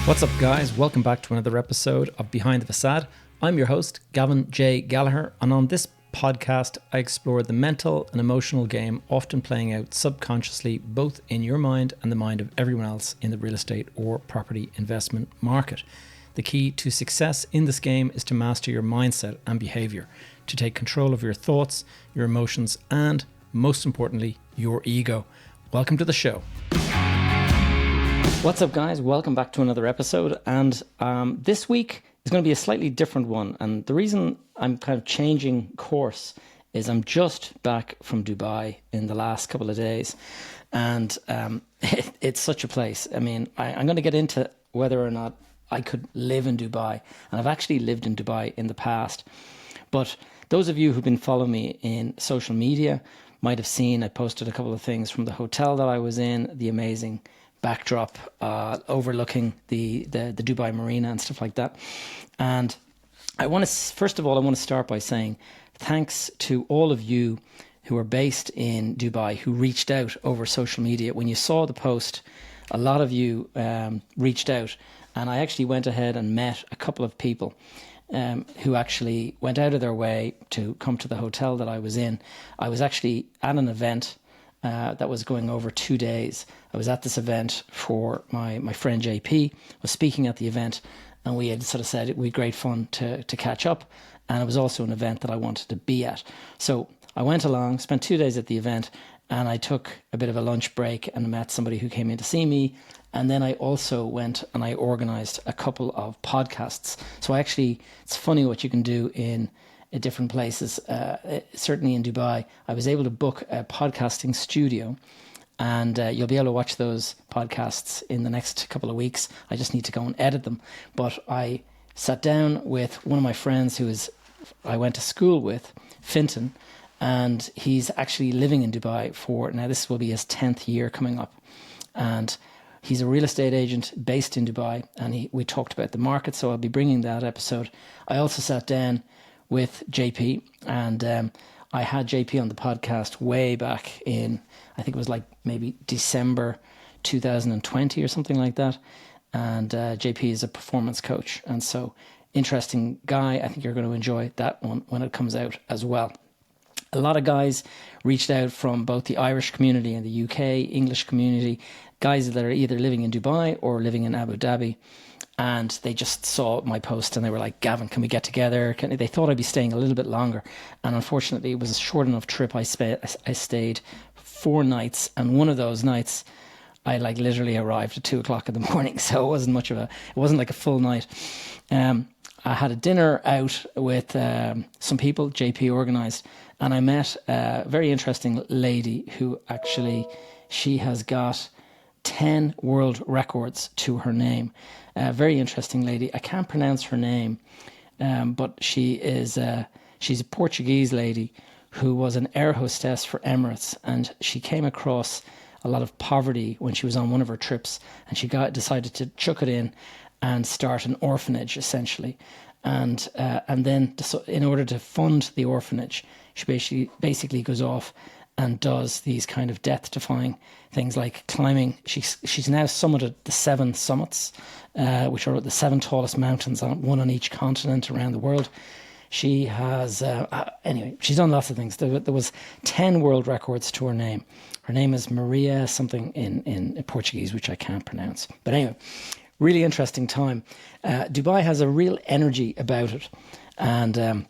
What's up, guys? Welcome back to another episode of Behind the Facade. I'm your host, Gavin J. Gallagher, and on this podcast, I explore the mental and emotional game often playing out subconsciously both in your mind and the mind of everyone else in the real estate or property investment market. The key to success in this game is to master your mindset and behavior, to take control of your thoughts, your emotions, and most importantly, your ego. Welcome to the show. What's up, guys? Welcome back to another episode. And this week is going to be a slightly different one. And the reason I'm kind of changing course is I'm just back from Dubai in the last couple of days. And it's such a place. I mean, I'm going to get into whether or not I could live in Dubai. And I've actually lived in Dubai in the past. But those of you who've been following me in social media might have seen I posted a couple of things from the hotel that I was in, the amazing backdrop overlooking the Dubai Marina and stuff like that. And I want to, first of all, I want to start by saying thanks to all of you who are based in Dubai who reached out over social media. When you saw the post, a lot of you reached out, and I actually went ahead and met a couple of people who actually went out of their way to come to the hotel that I was in. I was actually at an event that was going over 2 days. I was at this event for my friend JP, was speaking at the event, and we had sort of said it would be great fun to catch up. And it was also an event that I wanted to be at. So I went along, spent 2 days at the event, and I took a bit of a lunch break and met somebody who came in to see me. And then I also went and I organized a couple of podcasts. So it's funny what you can do in different places. Certainly in Dubai, I was able to book a podcasting studio, and you'll be able to watch those podcasts in the next couple of weeks. I just need to go and edit them. But I sat down with one of my friends I went to school with, Finton, and he's actually living in Dubai now this will be his 10th year coming up. And he's a real estate agent based in Dubai, and we talked about the market, so I'll be bringing that episode. I also sat down with JP, and I had JP on the podcast way back in, I think it was like maybe December 2020 or something like that. And JP is a performance coach, and so interesting guy. I think you're going to enjoy that one when it comes out as well. A lot of guys reached out from both the Irish community and the UK English community, guys that are either living in Dubai or living in Abu Dhabi. And they just saw my post and they were like, Gavin, can we get together? They thought I'd be staying a little bit longer. And unfortunately, it was a short enough trip. I stayed 4 nights. And one of those nights, I literally arrived at 2:00 in the morning. So it wasn't like a full night. I had a dinner out with some people JP organized. And I met a very interesting lady who actually, she has got 10 world records to her name. A very interesting lady. I can't pronounce her name, but she's a Portuguese lady who was an air hostess for Emirates, and she came across a lot of poverty when she was on one of her trips, and she decided to chuck it in and start an orphanage essentially. And then in order to fund the orphanage, she basically goes off and does these kind of death-defying things like climbing. She's now summited the 7 summits, which are the 7 tallest mountains, one on each continent around the world. She has, anyway, she's done lots of things. There was 10 world records to her name. Her name is Maria something in Portuguese, which I can't pronounce. But anyway, really interesting time. Dubai has a real energy about it. And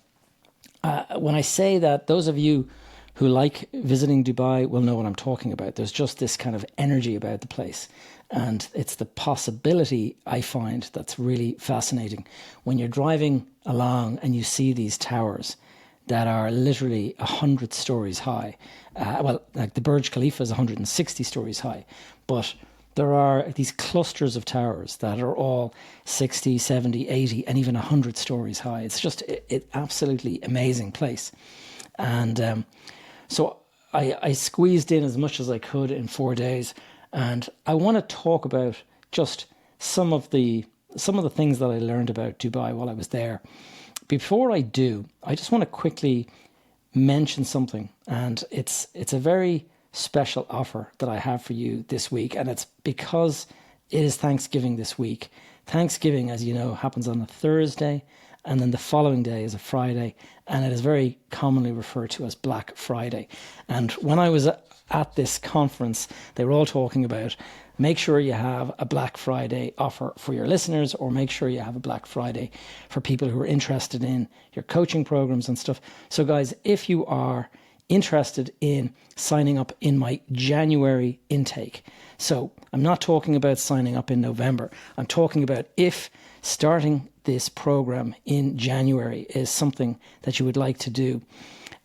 when I say that, those of you who like visiting Dubai will know what I'm talking about. There's just this kind of energy about the place. And it's the possibility I find that's really fascinating. When you're driving along and you see these towers that are literally 100 stories high. Like the Burj Khalifa is 160 stories high. But there are these clusters of towers that are all 60, 70, 80, and even 100 stories high. It's just an absolutely amazing place. And so I squeezed in as much as I could in 4 days, and I want to talk about just some of the things that I learned about Dubai while I was there. Before I do, I just want to quickly mention something, and it's a very special offer that I have for you this week, and it's because it is Thanksgiving this week Thanksgiving, as you know, happens on a Thursday, and then the following day is a Friday, and it is very commonly referred to as Black Friday. And when I was at this conference, they were all talking about make sure you have a Black Friday offer for your listeners, or make sure you have a Black Friday for people who are interested in your coaching programs and stuff. So guys, if you are interested in signing up in my January intake, so I'm not talking about signing up in November. I'm talking about if starting this program in January is something that you would like to do,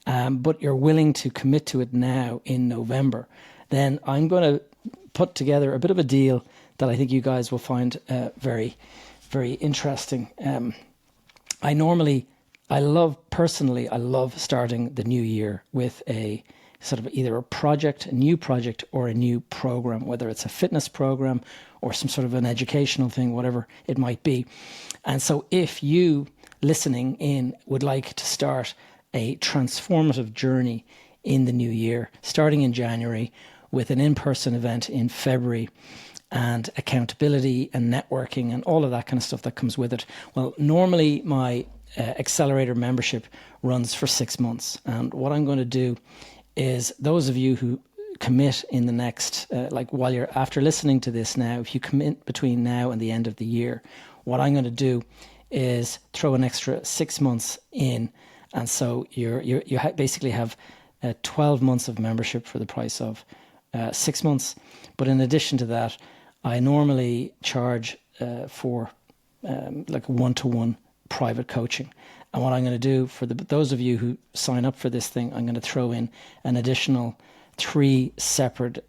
but you're willing to commit to it now in November, then I'm going to put together a bit of a deal that I think you guys will find very, very interesting. I love starting the new year with a sort of either a new project or a new program, whether it's a fitness program or some sort of an educational thing, whatever it might be. And so if you listening in would like to start a transformative journey in the new year, starting in January with an in-person event in February and accountability and networking and all of that kind of stuff that comes with it. Well, normally my accelerator membership runs for 6 months. And what I'm going to do is those of you who commit in the next, while you're after listening to this now, if you commit between now and the end of the year, what I'm going to do is throw an extra 6 months in. And so you basically have 12 months of membership for the price of 6 months. But in addition to that, I normally charge for one-to-one private coaching. And what I'm going to do for those of you who sign up for this thing, I'm going to throw in an additional 3 separate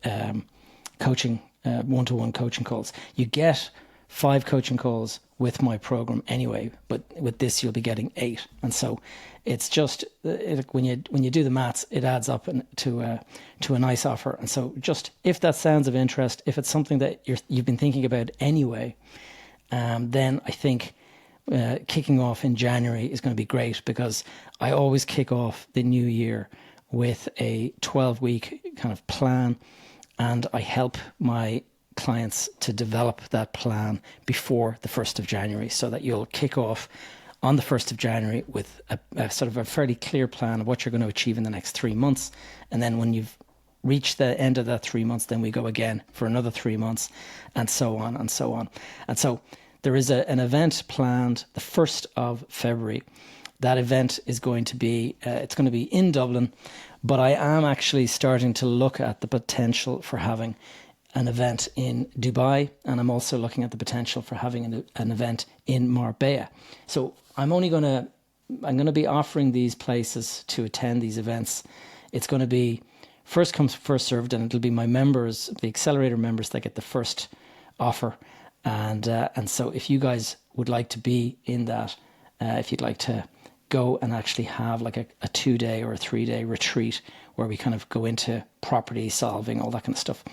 one-to-one coaching calls. You get 5 coaching calls with my program anyway, but with this you'll be getting 8. And so it's just when you do the maths, it adds up to a nice offer. And so just if that sounds of interest, if it's something that you've been thinking about anyway, then I think kicking off in January is going to be great, because I always kick off the new year with a 12-week kind of plan, and I help my clients to develop that plan before the 1st of January, so that you'll kick off on the 1st of January with a sort of a fairly clear plan of what you're going to achieve in the next 3 months. And then when you've reached the end of that 3 months, then we go again for another 3 months, and so on and so on. And so there is an event planned the 1st of February. That event is going to be, it's going to be in Dublin, but I am actually starting to look at the potential for having an event in Dubai, and I'm also looking at the potential for having an event in Marbella. So I'm going to be offering these places to attend these events. It's going to be first come, first served, and it'll be my members, the accelerator members, that get the first offer. And so if you guys would like to be in that, if you'd like to go and actually have like a 2-day or a 3-day retreat where we kind of go into property solving, all that kind of stuff,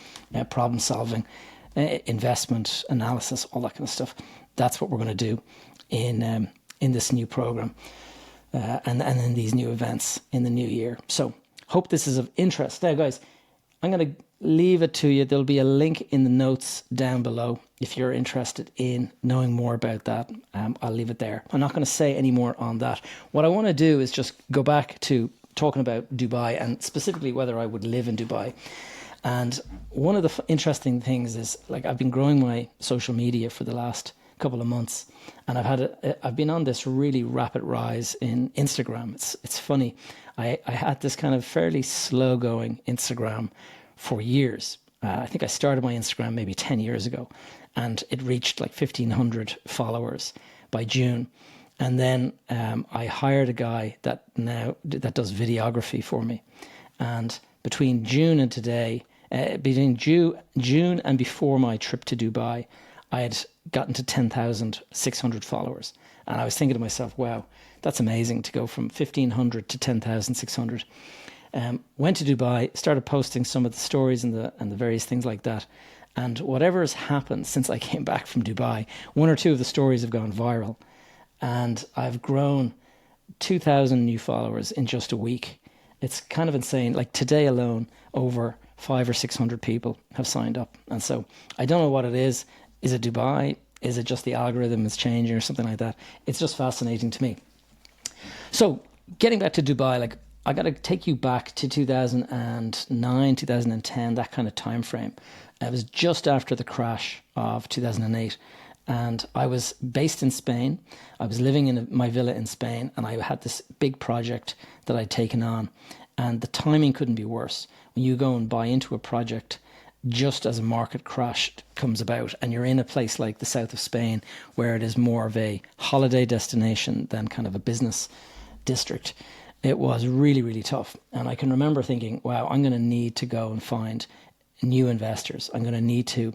problem solving, investment analysis, all that kind of stuff. That's what we're going to do in this new program and in these new events in the new year. So hope this is of interest. Now, guys, I'm going to leave it to you. There'll be a link in the notes down below if you're interested in knowing more about that. I'll leave it there. I'm not going to say any more on that. What I want to do is just go back to talking about Dubai, and specifically whether I would live in Dubai. And one of the interesting things is, like, I've been growing my social media for the last couple of months, and I've been on this really rapid rise in Instagram. It's funny. I had this kind of fairly slow going Instagram for years. I think I started my Instagram maybe 10 years ago, and it reached like 1,500 followers by June. And then I hired a guy that does videography for me. And between June and today, between June and before my trip to Dubai, I had gotten to 10,600 followers. And I was thinking to myself, wow, that's amazing to go from 1,500 to 10,600. Went to Dubai, started posting some of the stories and the various things like that. And whatever has happened since I came back from Dubai, 1 or 2 of the stories have gone viral. And I've grown 2,000 new followers in just a week. It's kind of insane. Like today alone, over 500 or 600 people have signed up. And so I don't know what it is. Is it Dubai? Is it just the algorithm is changing or something like that? It's just fascinating to me. So getting back to Dubai, like I got to take you back to 2009, 2010, that kind of time frame. It was just after the crash of 2008. And I was based in Spain. I was living in my villa in Spain, and I had this big project that I'd taken on. And the timing couldn't be worse. When you go and buy into a project just as a market crash comes about, and you're in a place like the south of Spain, where it is more of a holiday destination than kind of a business district, it was really, really tough. And I can remember thinking, wow, I'm going to need to go and find new investors. I'm going to need to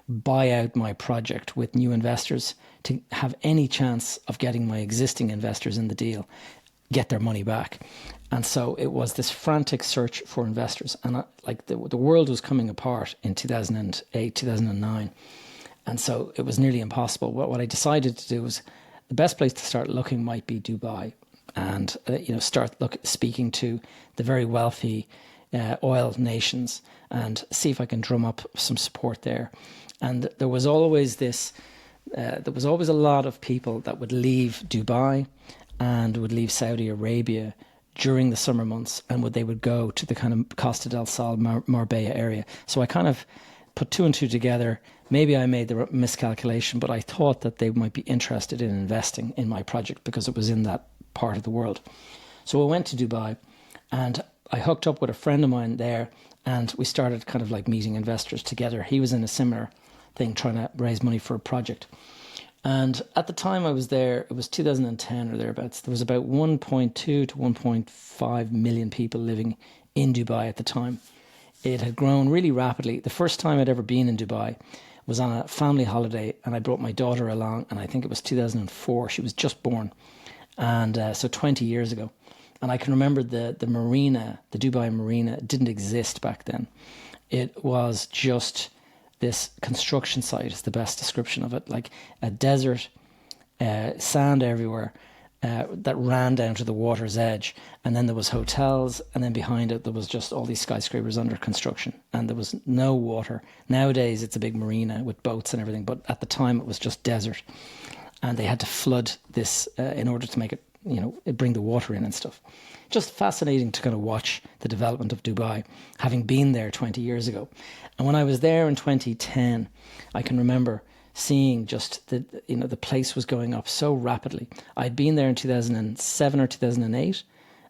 buy out my project with new investors to have any chance of getting my existing investors in the deal get their money back. And so it was this frantic search for investors. And the world was coming apart in 2008, 2009. And so it was nearly impossible. What I decided to do was the best place to start looking might be Dubai, and start speaking to the very wealthy oil nations and see if I can drum up some support there. And there was always there was always a lot of people that would leave Dubai and would leave Saudi Arabia during the summer months, and they would go to the kind of Costa del Sol, Marbella area. So I kind of put two and two together. Maybe I made the miscalculation, but I thought that they might be interested in investing in my project because it was in that part of the world. So I went to Dubai, and I hooked up with a friend of mine there, and we started kind of like meeting investors together. He was in a similar thing, trying to raise money for a project. And at the time I was there, it was 2010 or thereabouts. There was about 1.2 to 1.5 million people living in Dubai at the time. It had grown really rapidly. The first time I'd ever been in Dubai was on a family holiday, and I brought my daughter along, and I think it was 2004. She was just born. And so 20 years ago. And I can remember the marina, the Dubai marina, didn't exist back then. It was just this construction site is the best description of it, like a desert, sand everywhere, that ran down to the water's edge. And then there was hotels, and then behind it there was just all these skyscrapers under construction, and there was no water. Nowadays it's a big marina with boats and everything, but at the time it was just desert. And they had to flood this in order to make it, bring the water in and stuff. Just fascinating to kind of watch the development of Dubai, having been there 20 years ago. And when I was there in 2010, I can remember seeing just the place was going up so rapidly. I'd been there in 2007 or 2008,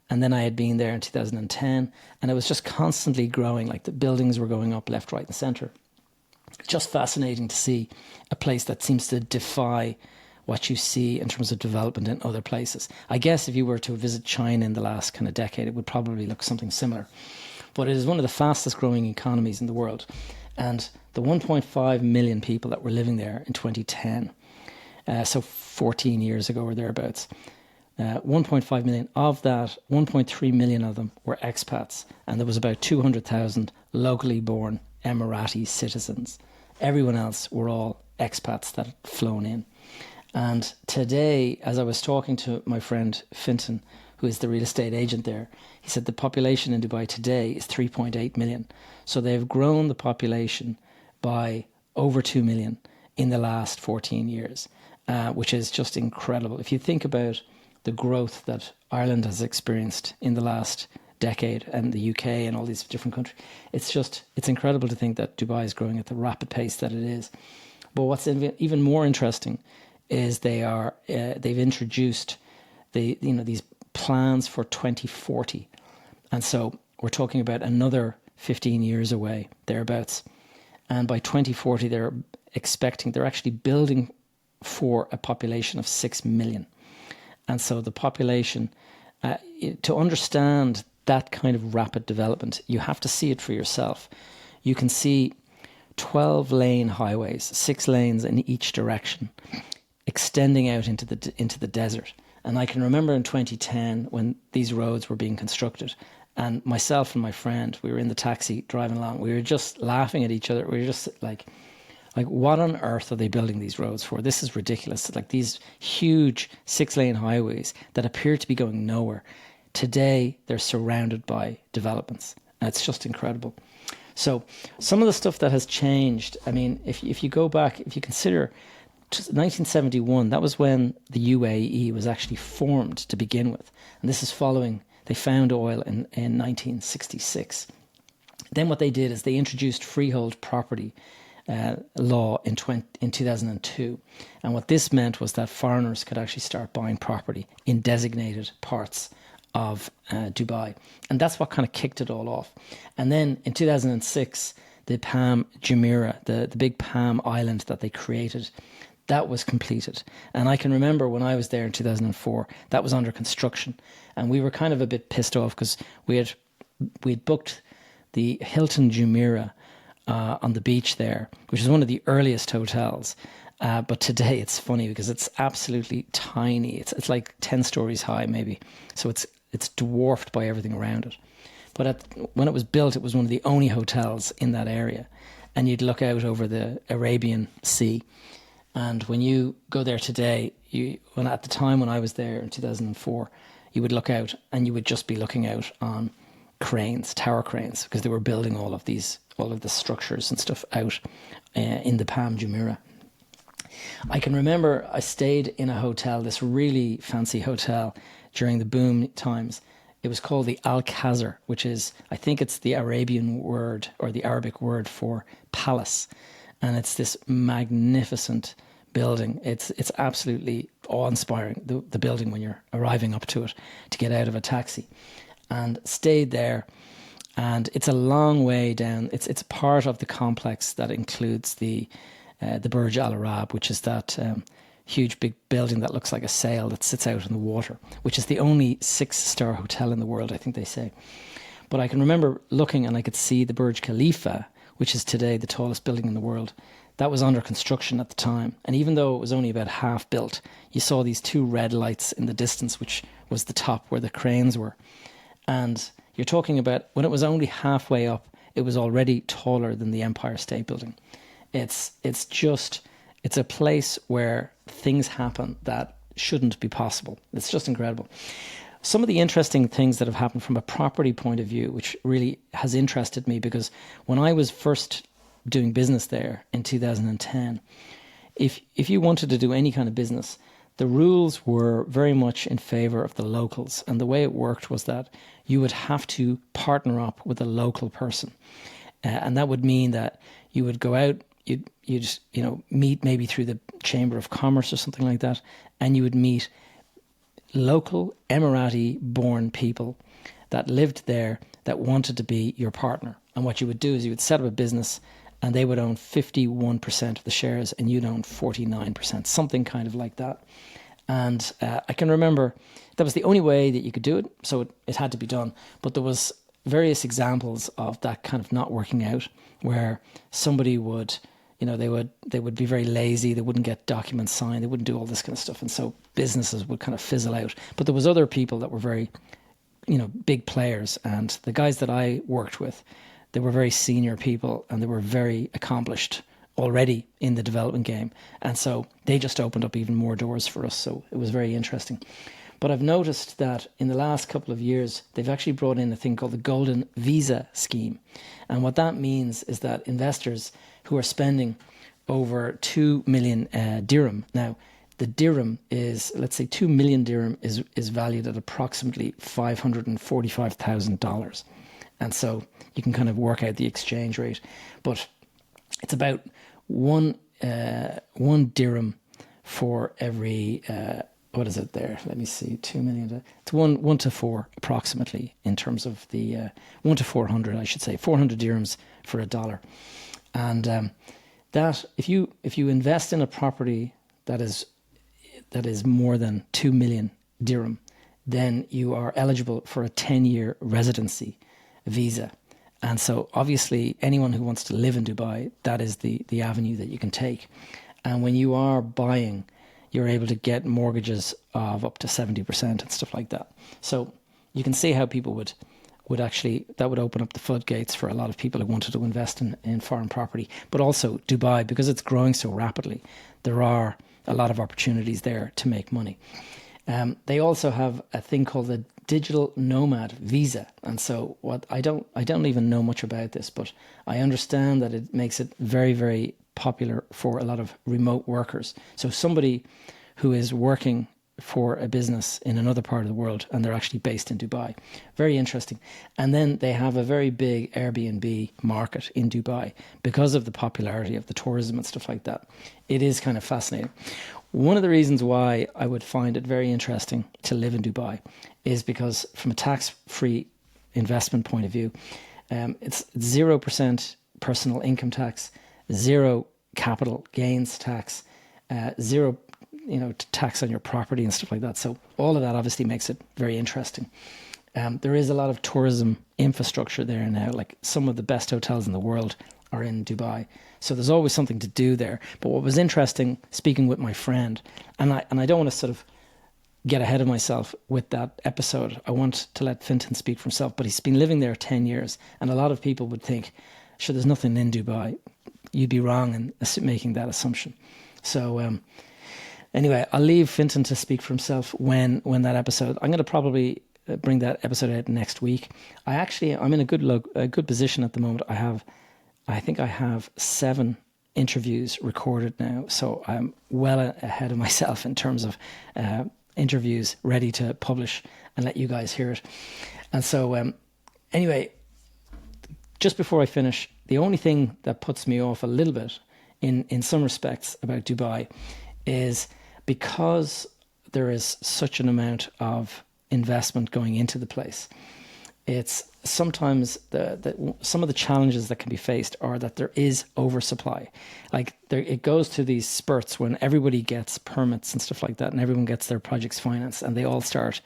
and then I had been there in 2010, and it was just constantly growing. Like the buildings were going up left, right, and centre. Just fascinating to see a place that seems to defy what you see in terms of development in other places. I guess if you were to visit China in the last kind of decade, it would probably look something similar. But it is one of the fastest growing economies in the world. And the 1.5 million people that were living there in 2010, so 14 years ago or thereabouts, 1.5 million of that, 1.3 million of them were expats. And there was about 200,000 locally born Emirati citizens. Everyone else were all expats that had flown in. And today, as I was talking to my friend Finton, who is the real estate agent there, he said the population in Dubai today is 3.8 million. So they've grown the population by over 2 million in the last 14 years, which is just incredible. If you think about the growth that Ireland has experienced in the last decade, and the UK and all these different countries, it's incredible to think that Dubai is growing at the rapid pace that it is. But what's even more interesting is they've introduced these plans for 2040, and so we're talking about another 15 years away thereabouts. And by 2040, they're actually building for a population of 6 million. And so the population, to understand that kind of rapid development, you have to see it for yourself. You can see 12-lane highways, 6 lanes in each direction, extending out into the desert. And I can remember in 2010 when these roads were being constructed, and myself and my friend, we were in the taxi driving along. We were just laughing at each other. We were just like, what on earth are they building these roads for? This is ridiculous. Like these huge 6-lane highways that appear to be going nowhere. Today, they're surrounded by developments. And it's just incredible. So some of the stuff that has changed, I mean, if you go back, if you consider 1971, that was when the UAE was actually formed to begin with. And this is following, they found oil in 1966. Then what they did is they introduced freehold property law in 2002. And what this meant was that foreigners could actually start buying property in designated parts of Dubai. And that's what kind of kicked it all off. And then in 2006, the Palm Jumeirah, the big palm island that they created, that was completed. And I can remember when I was there in 2004, that was under construction. And we were kind of a bit pissed off because we'd booked the Hilton Jumeirah on the beach there, which is one of the earliest hotels. But today it's funny because it's absolutely tiny. It's like 10 stories high maybe. So it's dwarfed by everything around it. But when it was built, it was one of the only hotels in that area. And you'd look out over the Arabian Sea. And when you go there today, at the time when I was there in 2004, you would look out and you would just be looking out on cranes, tower cranes, because they were building all of the structures and stuff out in the Palm Jumeirah. I can remember I stayed in a hotel, this really fancy hotel during the boom times. It was called the Al-Khazar, which is, I think it's the Arabian word or the Arabic word for palace. And it's this magnificent building. It's absolutely awe-inspiring, the building when you're arriving up to it to get out of a taxi. And stayed there. And it's a long way down. It's part of the complex that includes the Burj Al Arab, which is that huge big building that looks like a sail that sits out in the water, which is the only 6-star hotel in the world, I think they say. But I can remember looking and I could see the Burj Khalifa, which is today the tallest building in the world. That was under construction at the time. And even though it was only about half built, you saw these 2 red lights in the distance, which was the top where the cranes were. And you're talking about when it was only halfway up, it was already taller than the Empire State Building. It's a place where things happen that shouldn't be possible. It's just incredible. Some of the interesting things that have happened from a property point of view, which really has interested me, because when I was first doing business there in 2010, if you wanted to do any kind of business, the rules were very much in favor of the locals. And the way it worked was that you would have to partner up with a local person. And that would mean that you would go out, you'd meet maybe through the Chamber of Commerce or something like that, and you would meet local Emirati-born people that lived there that wanted to be your partner. And what you would do is you would set up a business and they would own 51% of the shares and you'd own 49%, something kind of like that. And I can remember that was the only way that you could do it, so it had to be done. But there was various examples of that kind of not working out, where somebody would, they would be very lazy, they wouldn't get documents signed, they wouldn't do all this kind of stuff, and so businesses would kind of fizzle out. But there was other people that were very, big players, and the guys that I worked with, they were very senior people and they were very accomplished already in the development game. And so they just opened up even more doors for us. So it was very interesting. But I've noticed that in the last couple of years, they've actually brought in a thing called the Golden Visa Scheme. And what that means is that investors who are spending over 2 million dirham. Now, the dirham is, let's say 2 million dirham is valued at approximately $545,000. And so you can kind of work out the exchange rate. But it's about one dirham for every, what is it there? Let me see, 2 million. It's 1 to 4 approximately in terms of the 1 to 400, I should say, 400 dirhams for $1. And that if you invest in a property that is more than 2 million dirham, then you are eligible for a 10-year residency visa. And so obviously anyone who wants to live in Dubai, that is the avenue that you can take. And when you are buying, you're able to get mortgages of up to 70% and stuff like that. So you can see how people would actually, that would open up the floodgates for a lot of people who wanted to invest in foreign property. But also Dubai, because it's growing so rapidly, there are a lot of opportunities there to make money. They also have a thing called the digital nomad visa. And so what I don't even know much about this, but I understand that it makes it very, very popular for a lot of remote workers. So somebody who is working for a business in another part of the world and they're actually based in Dubai. Very interesting. And then they have a very big Airbnb market in Dubai because of the popularity of the tourism and stuff like that. It is kind of fascinating. One of the reasons why I would find it very interesting to live in Dubai is because from a tax-free investment point of view, it's 0% personal income tax, zero capital gains tax, zero tax on your property and stuff like that. So all of that obviously makes it very interesting. There is a lot of tourism infrastructure there now. Like some of the best hotels in the world are in Dubai. So there's always something to do there. But what was interesting, speaking with my friend, and I don't want to sort of get ahead of myself with that episode. I want to let Fintan speak for himself, but he's been living there 10 years. And a lot of people would think, sure, there's nothing in Dubai. You'd be wrong in making that assumption. So anyway, I'll leave Fintan to speak for himself when that episode, I'm going to probably bring that episode out next week. I'm in a good position at the moment. I think I have 7 interviews recorded now. So I'm well ahead of myself in terms of interviews ready to publish and let you guys hear it. And so anyway, just before I finish, the only thing that puts me off a little bit in some respects about Dubai is because there is such an amount of investment going into the place. It's sometimes some of the challenges that can be faced are that there is oversupply. Like it goes to these spurts when everybody gets permits and stuff like that, and everyone gets their projects financed, and they all start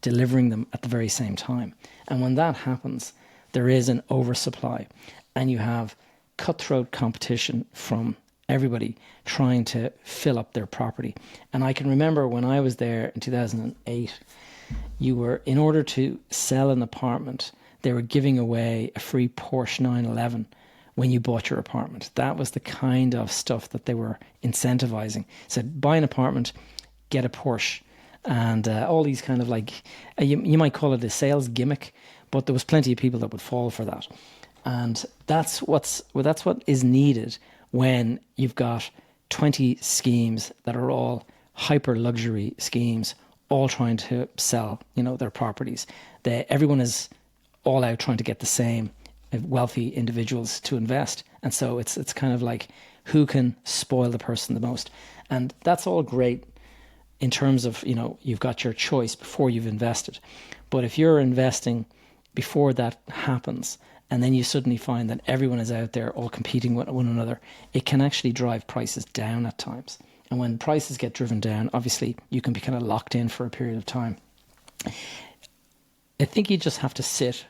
delivering them at the very same time. And when that happens, there is an oversupply, and you have cutthroat competition from everybody trying to fill up their property. And I can remember when I was there in 2008, in order to sell an apartment, they were giving away a free Porsche 911 when you bought your apartment. That was the kind of stuff that they were incentivizing. So buy an apartment, get a Porsche, and all these kind of like, you might call it a sales gimmick, but there was plenty of people that would fall for that. And that's what is needed when you've got 20 schemes that are all hyper luxury schemes, all trying to sell, their properties. Everyone is all out trying to get the same wealthy individuals to invest. And so it's kind of like who can spoil the person the most. And that's all great in terms of, you've got your choice before you've invested. But if you're investing before that happens, and then you suddenly find that everyone is out there all competing with one another, it can actually drive prices down at times. And when prices get driven down, obviously you can be kind of locked in for a period of time. I think you just have to sit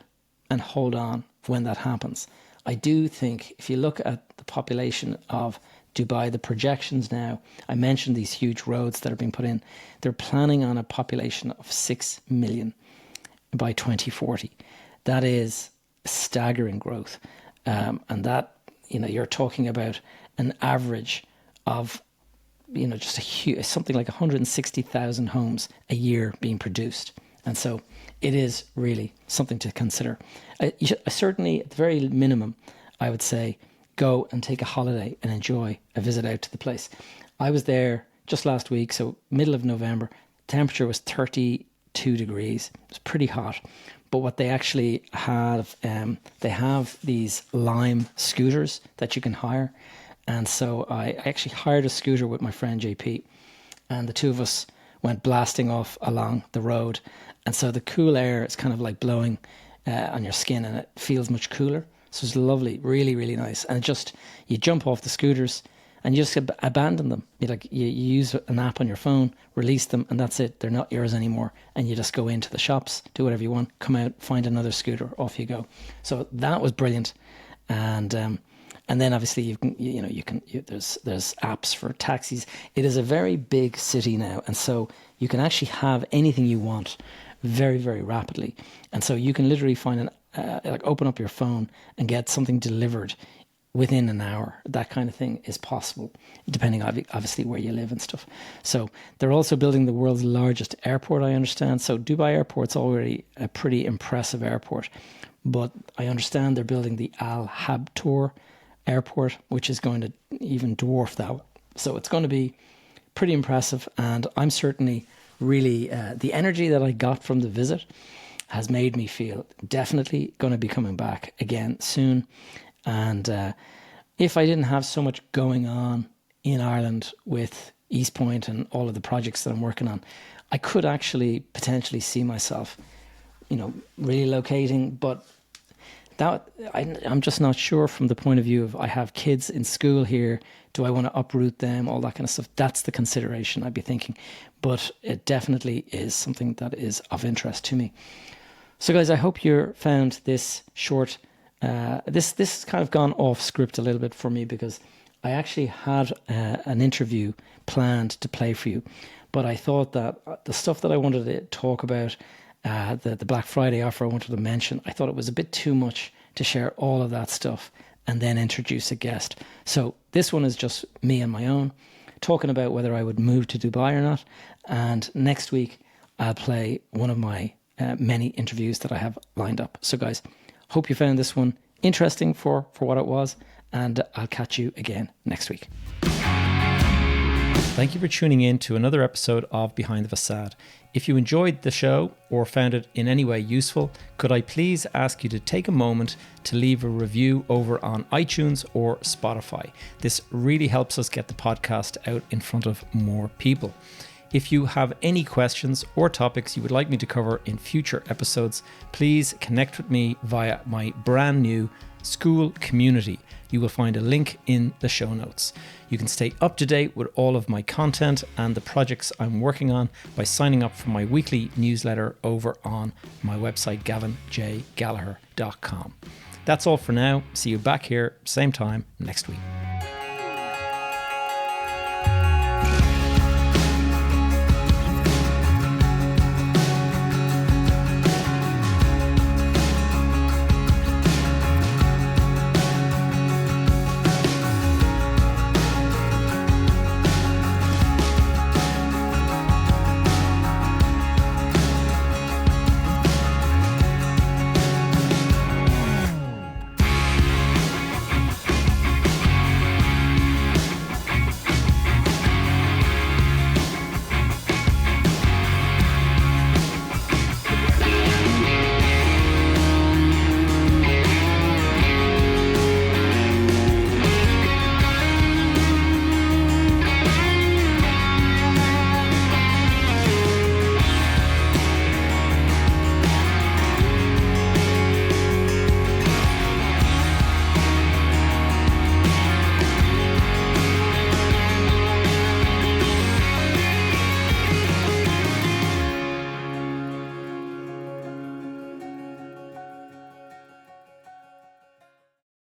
and hold on when that happens. I do think if you look at the population of Dubai, the projections now, I mentioned these huge roads that are being put in, they're planning on a population of 6 million by 2040. That is staggering growth. And that, you're talking about an average of, just something like 160,000 homes a year being produced. And so it is really something to consider. Certainly, at the very minimum, I would say go and take a holiday and enjoy a visit out to the place. I was there just last week, so middle of November. Temperature was 32 degrees. It was pretty hot. But what they actually have, they have these Lime scooters that you can hire. And so I actually hired a scooter with my friend JP, and the two of us went blasting off along the road. And so the cool air is kind of like blowing on your skin, and it feels much cooler. So it's lovely, really, really nice. And you jump off the scooters and you just abandon them. You use an app on your phone, release them, and that's it. They're not yours anymore. And you just go into the shops, do whatever you want, come out, find another scooter, off you go. So that was brilliant. And then obviously there's apps for taxis. It is a very big city now, and so you can actually have anything you want very, very rapidly. And so you can literally find open up your phone and get something delivered within an hour. That kind of thing is possible, depending obviously where you live and stuff. So they're also building the world's largest airport, I understand. So Dubai Airport's already a pretty impressive airport, but I understand they're building the Al Habtoor airport, which is going to even dwarf that. So it's going to be pretty impressive. And I'm certainly really, the energy that I got from the visit has made me feel definitely going to be coming back again soon. And if I didn't have so much going on in Ireland with East Point and all of the projects that I'm working on, I could actually potentially see myself, relocating. But I'm just not sure from the point of view of I have kids in school here. Do I want to uproot them? All that kind of stuff. That's the consideration I'd be thinking. But it definitely is something that is of interest to me. So guys, I hope you found this short. This has kind of gone off script a little bit for me because I actually had an interview planned to play for you. But I thought that the stuff that I wanted to talk about, the Black Friday offer I wanted to mention, I thought it was a bit too much to share all of that stuff and then introduce a guest. So this one is just me on my own, talking about whether I would move to Dubai or not. And next week, I'll play one of my many interviews that I have lined up. So guys, hope you found this one interesting for what it was. And I'll catch you again next week. Thank you for tuning in to another episode of Behind the Facade. If you enjoyed the show or found it in any way useful, could I please ask you to take a moment to leave a review over on iTunes or Spotify? This really helps us get the podcast out in front of more people. If you have any questions or topics you would like me to cover in future episodes, please connect with me via my brand new school community. You will find a link in the show notes. You can stay up to date with all of my content and the projects I'm working on by signing up for my weekly newsletter over on my website, gavinjgallagher.com. That's all for now. See you back here, same time next week.